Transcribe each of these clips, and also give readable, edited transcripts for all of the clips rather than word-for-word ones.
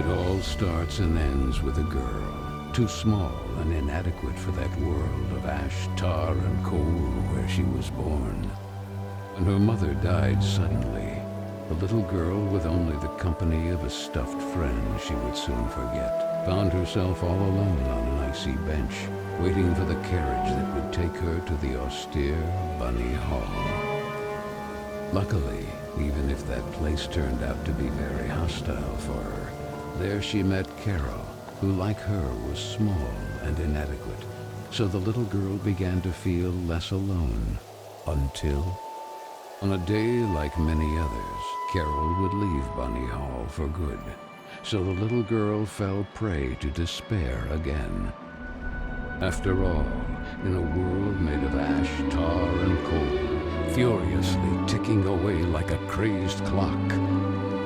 It all starts and ends with a girl, too small and inadequate for that world of ash, tar, and coal where she was born. When her mother died suddenly, the little girl, with only the company of a stuffed friend she would soon forget, found herself all alone on an icy bench, waiting for the carriage that would take her to the austere Bunny Hall. Luckily, even if that place turned out to be very hostile for her, there she met Carole, who like her was small and inadequate, so the little girl began to feel less alone, until, on a day like many others, Carole would leave Bunny Hall for good, so the little girl fell prey to despair again. After all, in a world made of ash, tar, and coal, furiously ticking away like a crazed clock,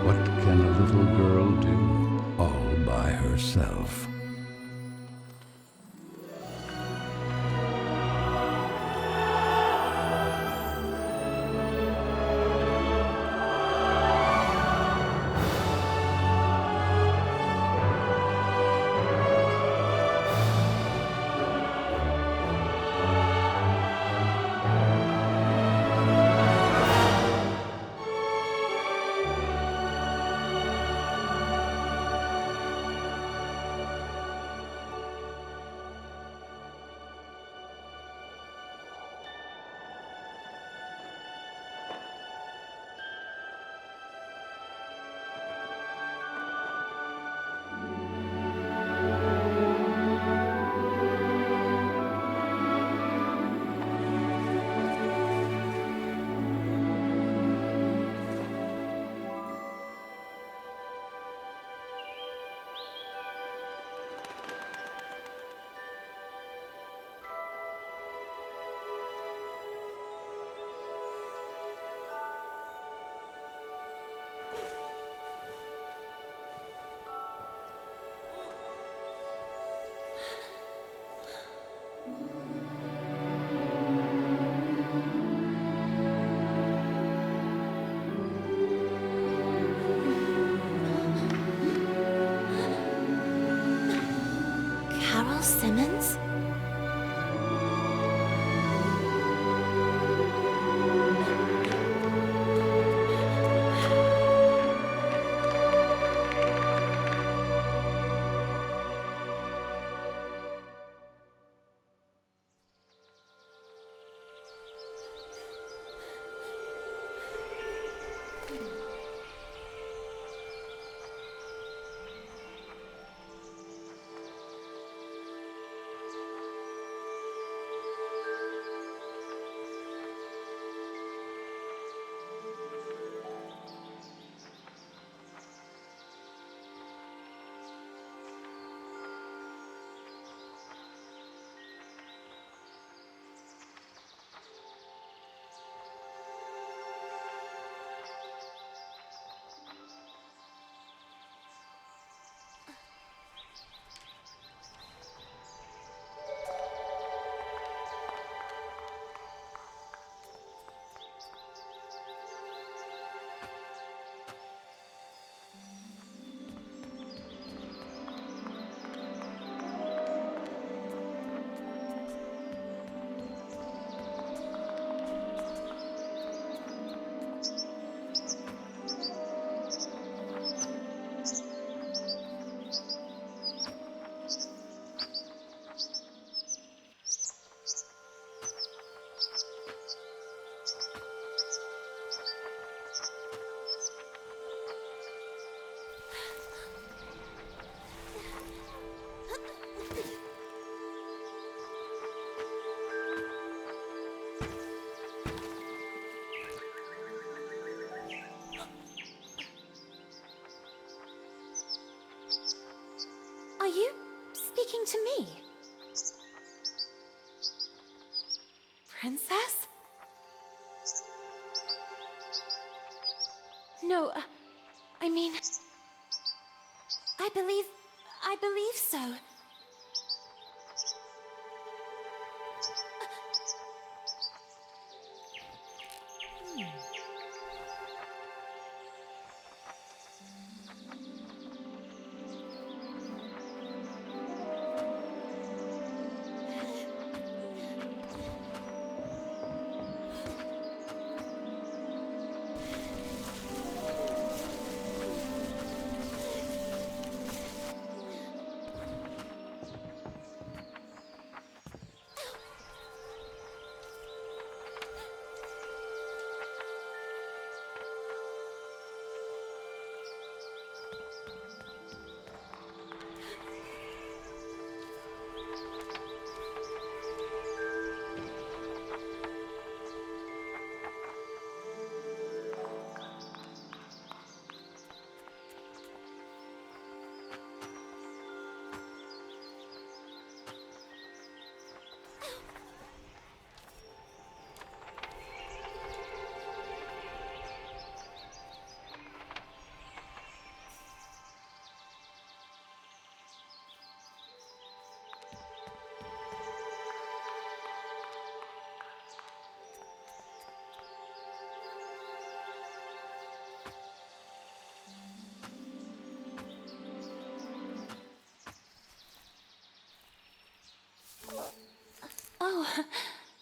what can a little girl do all by herself? Simmons? Are you speaking to me? Princess? No, I mean... I believe so.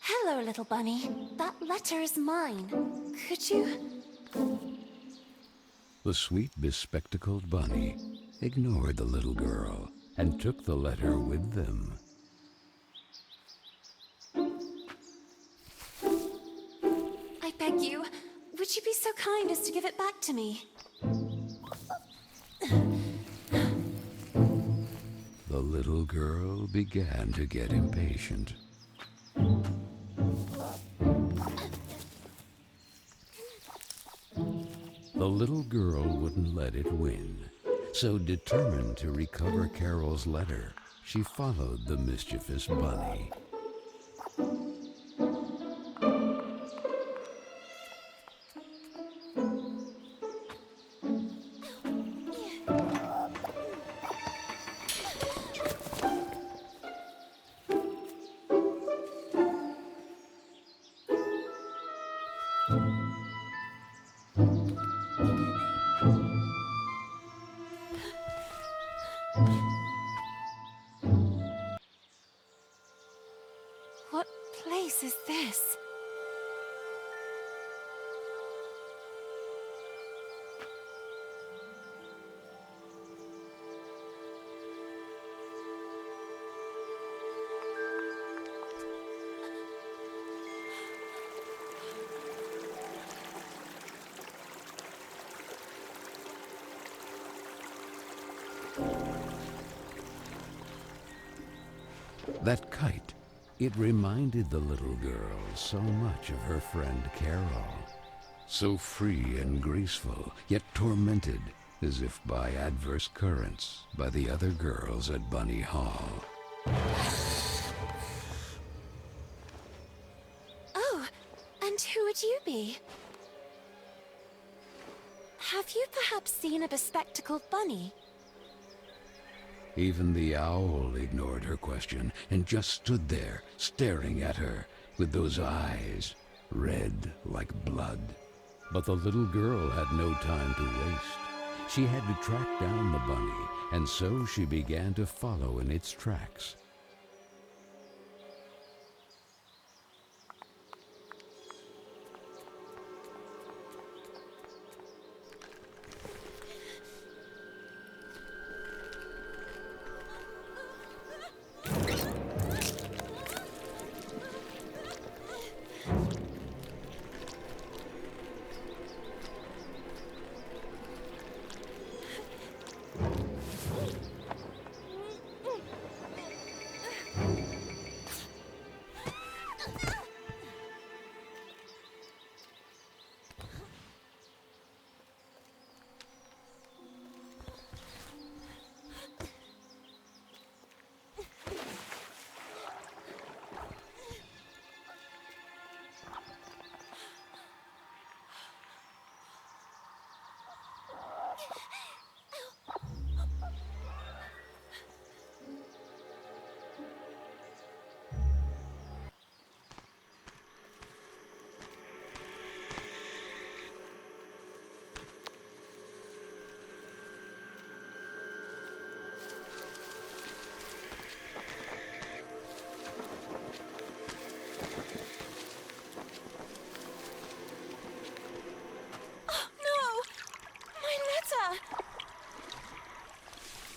Hello, little bunny. That letter is mine. Could you... The sweet, bespectacled bunny ignored the little girl and took the letter with them. I beg you, would you be so kind as to give it back to me? The little girl began to get impatient. The little girl wouldn't let it win, so determined to recover Carole's letter, she followed the mischievous bunny. What place is this? That kite, it reminded the little girl so much of her friend Carole. So free and graceful, yet tormented, as if by adverse currents, by the other girls at Bunny Hall. Oh, and who would you be? Have you perhaps seen a bespectacled bunny? Even the owl ignored her question and just stood there, staring at her, with those eyes, red like blood. But the little girl had no time to waste. She had to track down the bunny, and so she began to follow in its tracks.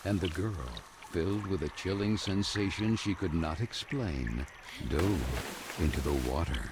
And the girl, filled with a chilling sensation she could not explain, dove into the water.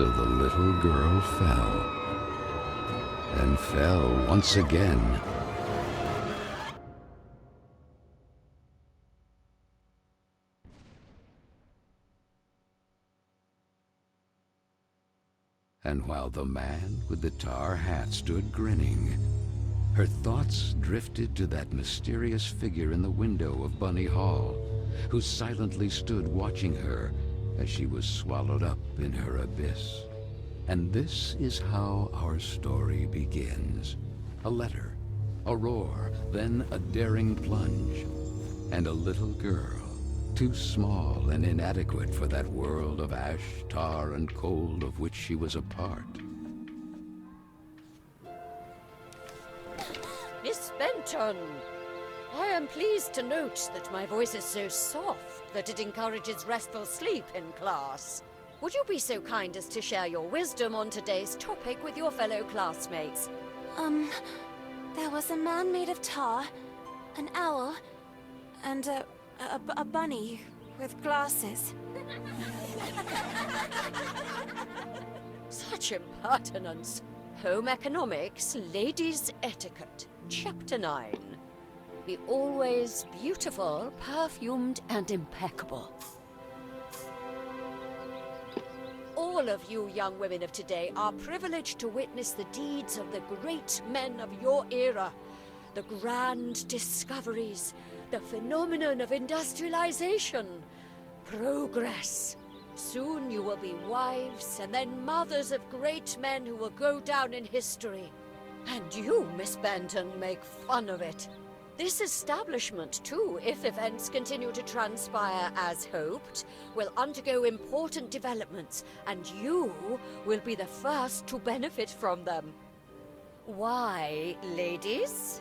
So the little girl fell, and fell once again. And while the man with the tar hat stood grinning, her thoughts drifted to that mysterious figure in the window of Bunny Hall, who silently stood watching her as she was swallowed up in her abyss. And this is how our story begins. A letter, a roar, then a daring plunge, and a little girl, too small and inadequate for that world of ash, tar, and cold of which she was a part. Miss Benton, I am pleased to note that my voice is so soft that it encourages restful sleep in class. Would you be so kind as to share your wisdom on today's topic with your fellow classmates? There was a man made of tar, an owl, and a bunny with glasses. Such impertinence. Home economics, ladies' etiquette. Chapter 9. Be always beautiful, perfumed, and impeccable. All of you young women of today are privileged to witness the deeds of the great men of your era. The grand discoveries, The phenomenon of industrialization. Progress. Soon you will be wives and then mothers of great men who will go down in history. And you, Miss Benton, make fun of it. This establishment, too, if events continue to transpire as hoped, will undergo important developments, and you will be the first to benefit from them. Why, ladies?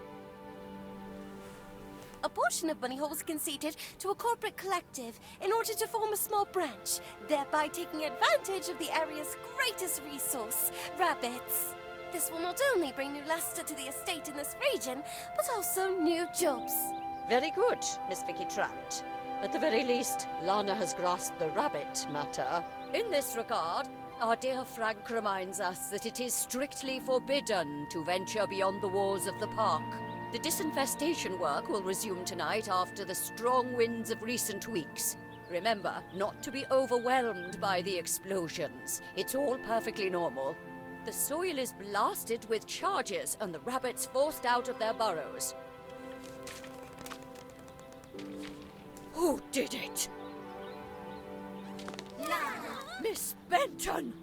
A portion of Bunny Hall was conceded to a corporate collective in order to form a small branch, thereby taking advantage of the area's greatest resource, rabbits. This will not only bring new luster to the estate in this region, but also new jobs. Very good, Miss Vicky Trout. At the very least, Lana has grasped the rabbit matter. In this regard, our dear Frank reminds us that it is strictly forbidden to venture beyond the walls of the park. The disinfestation work will resume tonight after the strong winds of recent weeks. Remember, not to be overwhelmed by the explosions. It's all perfectly normal. The soil is blasted with charges and the rabbits forced out of their burrows. Who did it? Lana! Miss Benton!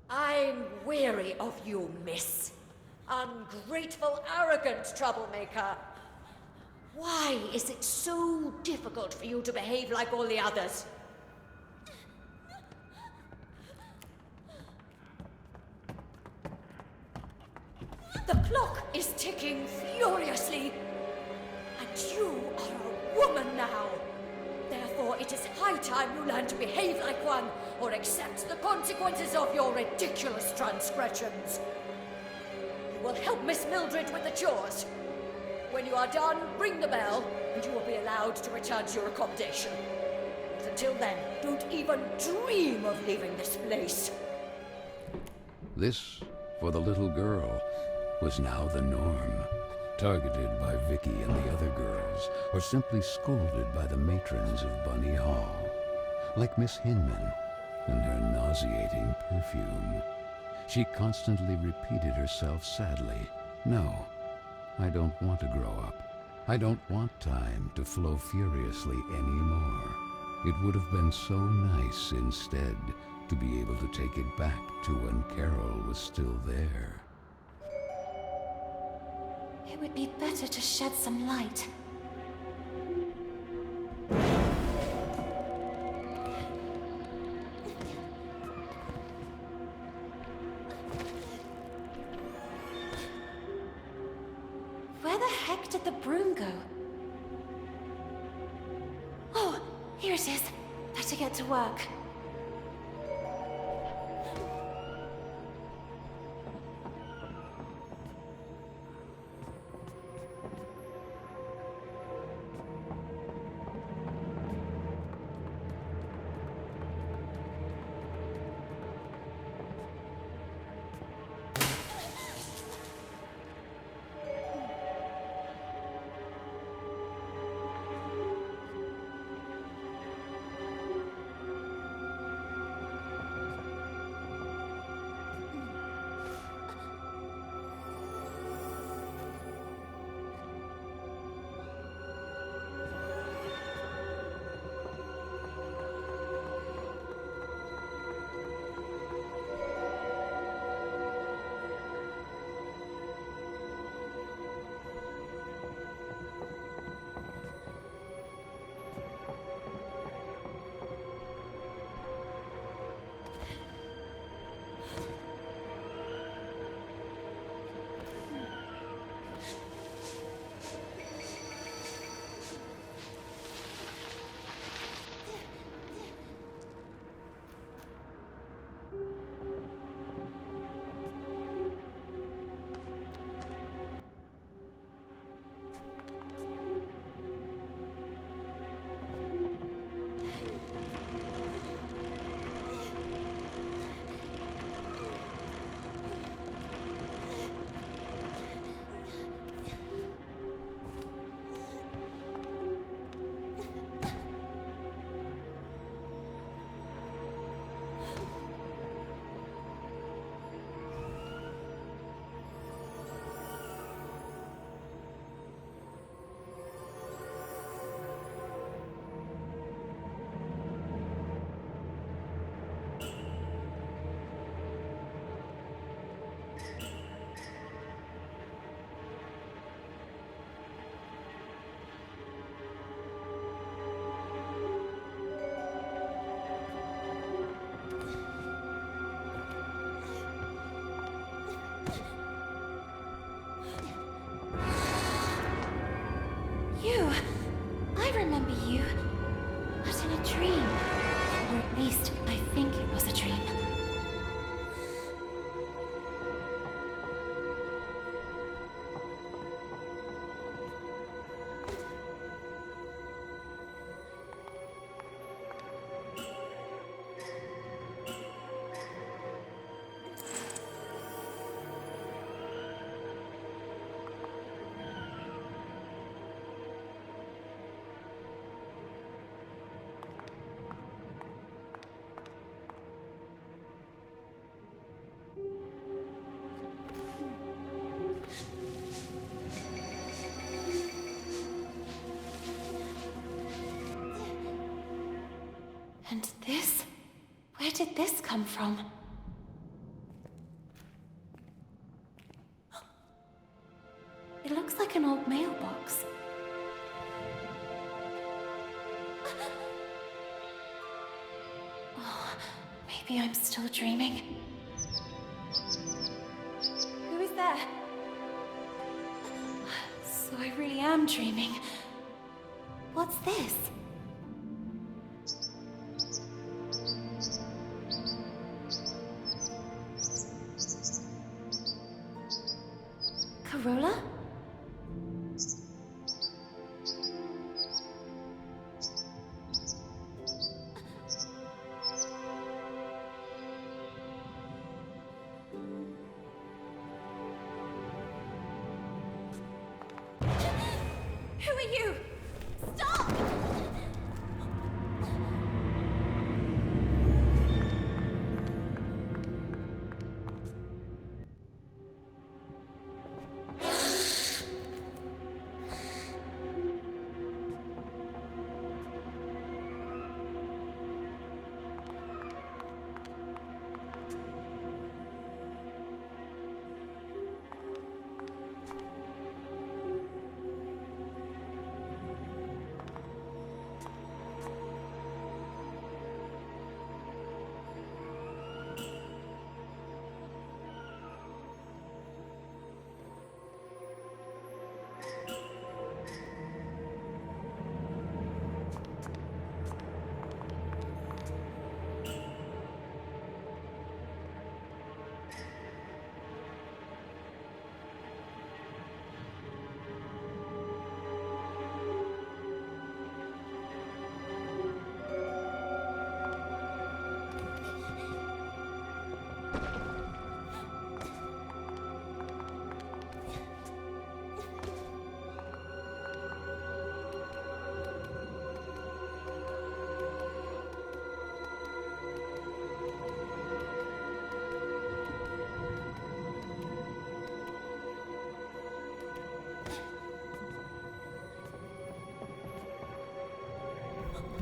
I'm weary of you, miss. Ungrateful, arrogant troublemaker. Why is it so difficult for you to behave like all the others? The clock is ticking furiously, and you are a woman now. Therefore, it is high time you learn to behave like one, or accept the consequences of your ridiculous transgressions. You will help Miss Mildred with the chores. When you are done, ring the bell, and you will be allowed to return to your accommodation. But until then, don't even dream of leaving this place. This, for the little girl, was now the norm. Targeted by Vicky and the other girls, or simply scolded by the matrons of Bunny Hall. Like Miss Hinman and her nauseating perfume. She constantly repeated herself sadly, "No, I don't want to grow up. I don't want time to flow furiously anymore. It would have been so nice instead to be able to take it back to when Carole was still there." It would be better to shed some light. Where the heck did the broom go? Oh, here it is. Better get to work. did this come from? It looks like an old mailbox. Oh, maybe I'm still dreaming. Who is there? So I really am dreaming. What's this? Carola? Who are you? Stop!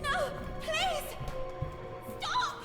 No! Please! Stop!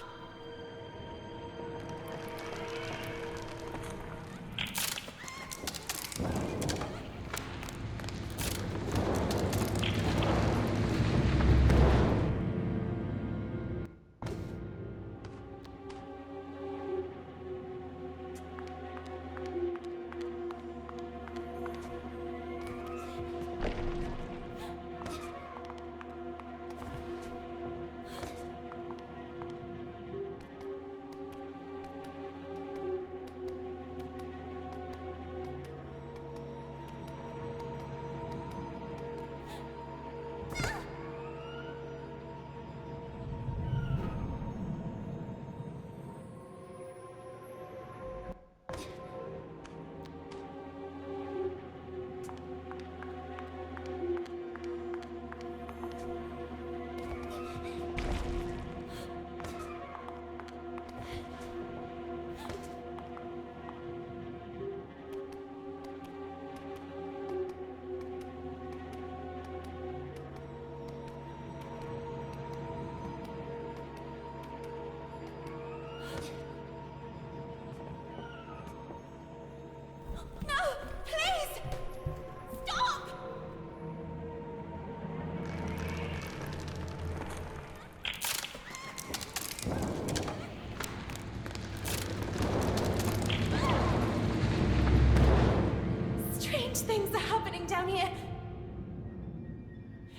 No! Please! Stop! Strange things are happening down here.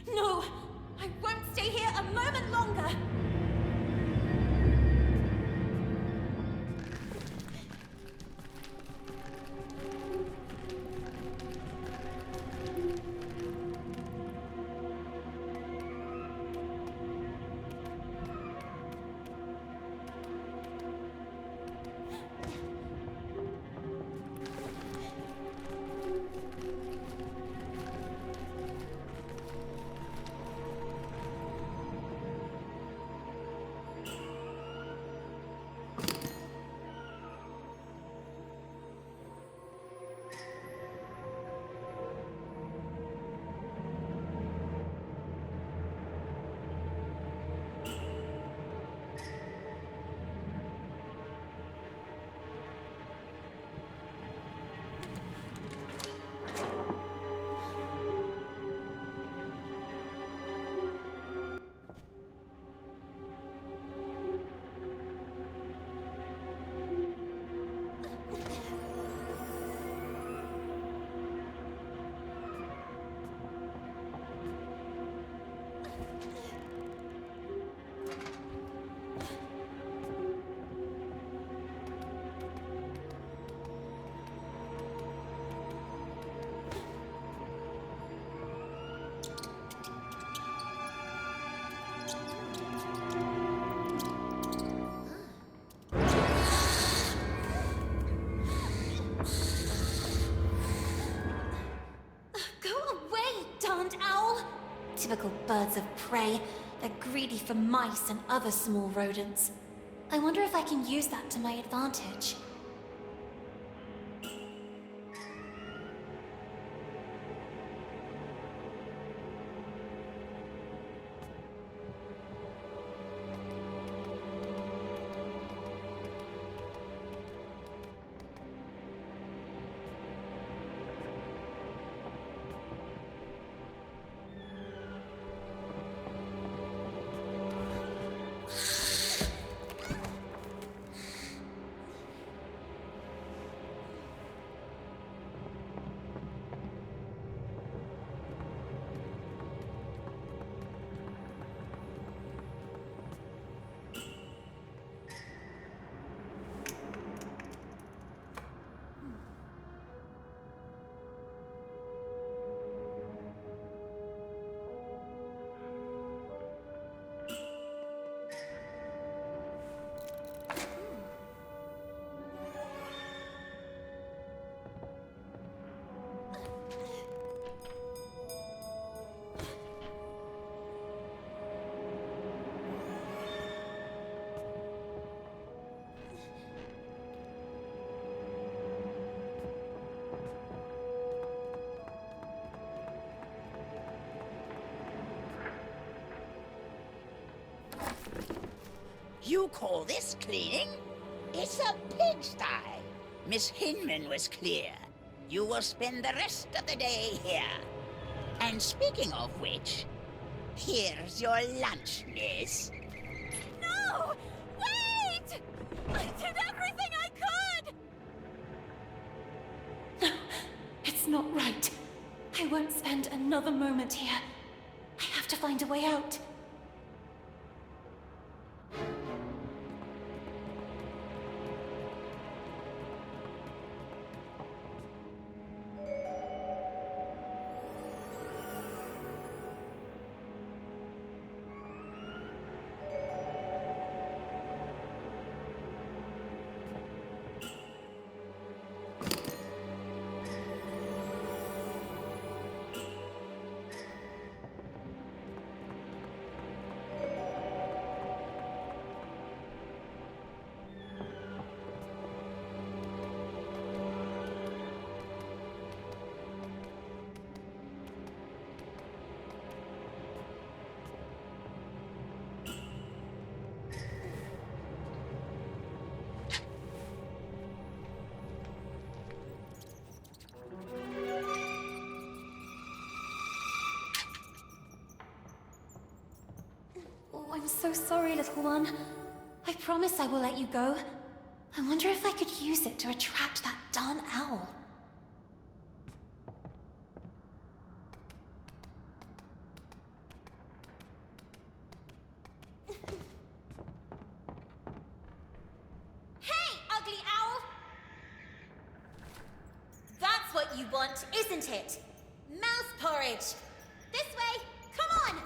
No! I won't stay here a moment longer! Typical birds of prey. They're greedy for mice and other small rodents. I wonder if I can use that to my advantage. You call this cleaning? It's a pigsty. Miss Hinman was clear. You will spend the rest of the day here. And speaking of which, here's your lunch, miss. No! Wait! I did everything I could! It's not right. I won't spend another moment here. I have to find a way out. Oh, I'm so sorry, little one. I promise I will let you go. I wonder if I could use it to attract that darn owl. Hey, ugly owl! That's what you want, isn't it? Mouse porridge! This way! Come on!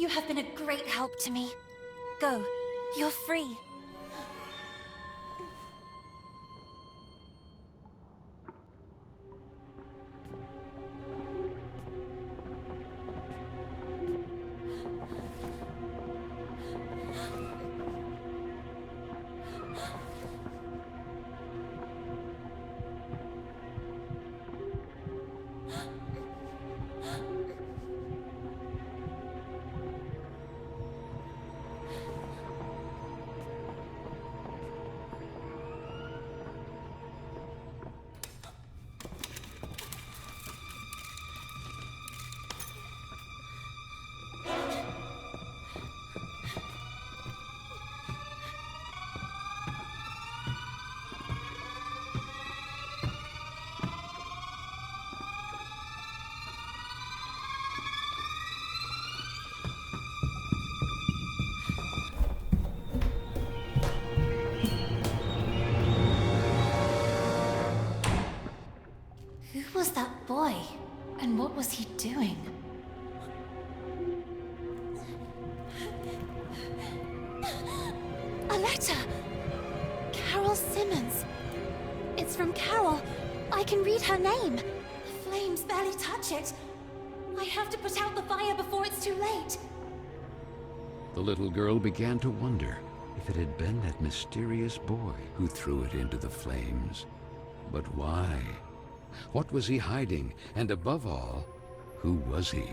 You have been a great help to me. Go. You're free. Who was that boy? And what was he doing? A letter! Carole Simmons. It's from Carole. I can read her name. The flames barely touch it. I have to put out the fire before it's too late. The little girl began to wonder if it had been that mysterious boy who threw it into the flames. But why? What was he hiding? And above all, who was he?